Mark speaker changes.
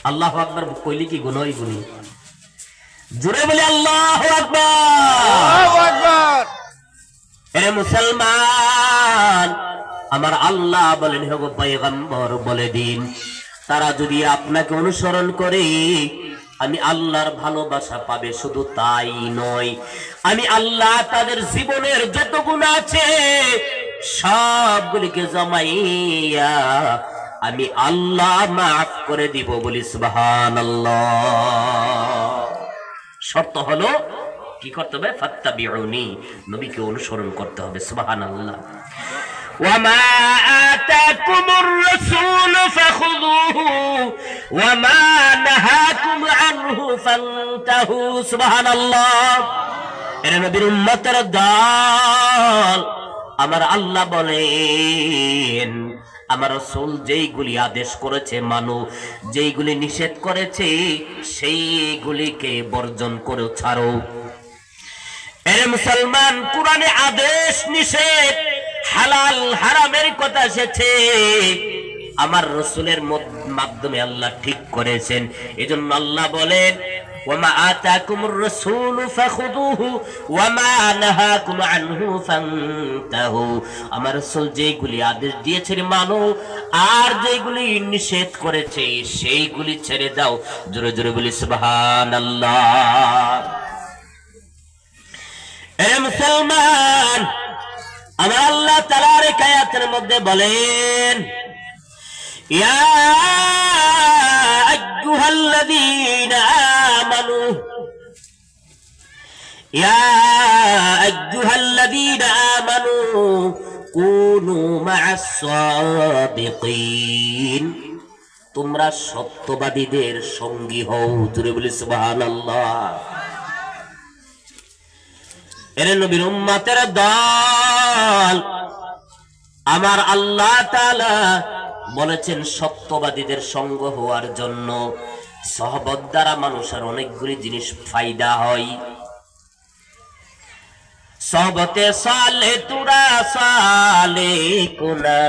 Speaker 1: আল্লাহু আকবার কইলি কি গুনাহই গুনি। জোরে বলি আল্লাহু আকবার। এরে মুসলমান, আমার আল্লাহ বলেন হে গো পয়গম্বর বলে দিন, তারা যদি আপনাকে অনুসরণ করে আমি আল্লাহর ভালোবাসা পাবে। শুধু তাই নয়, আমি আল্লাহ তাদের জীবনের যত গুনাহ আছে সবগুলিকে জমাইয়া আমি আল্লাহ মাফ করে দিব। বলি সুবহানাল্লাহ। শর্ত হলো কি করতে হবে? ফাত্তাবিউনি, নবীকে অনুসরণ করতে হবে। সুবহানাল্লাহ। ওয়ামা আতাকুমুর রাসূল ফাখুযুহু ওয়ামা নাহাকুম আনহু ফান্তাহু। সুবহানাল্লাহ। এর নবীর উম্মতের দল, আমার আল্লাহ বলেন আমার রাসূল যেইগুলি আদেশ করেছে মানো, যেইগুলি নিষেধ করেছে সেইগুলিকে বর্জন করে ছাড়ো। এর মুসলমান, কুরআনে আদেশ নিষেধ হালাল হারামের কথা এসেছে, আমার রাসূলের মাধ্যমে আল্লাহ ঠিক করেছেন। এজন্য আল্লাহ বলেন ওয়ামা আতাকুমুর রাসূলু ফাখুযুহু ওয়ামা নাহাকুম আনহু ফান্তাহু। আমার রাসূল যেগুলি আদেশ দিয়েছেন মানো, আর যেগুলি নিষেধ করেছে সেইগুলি ছেড়ে দাও। জোরে জোরে বলি সুবহানাল্লাহ। এ মুসলমান, আমার আল্লাহ তাআলার এই আয়াতের মধ্যে বলেন ইয়া আইয়ুহাল্লাযীনা আমানু, ইয়া আইয়ুহাল্লাযীনা আমানু কুনু মা'আস সাদিকিন। তোমরা সত্যবাদীদের সঙ্গী হও। জোরে বলি সুবহানাল্লাহ। এর নবীর উম্মতের দল, আমার আল্লাহ তাআলা বলেছেন সত্যবাদীদের সঙ্গ হওয়ার জন্য। সহবত দ্বারা মানুষের অনেকগুলি জিনিস ফায়দা হয়। সহবতে সালে তুরা সালে কুনা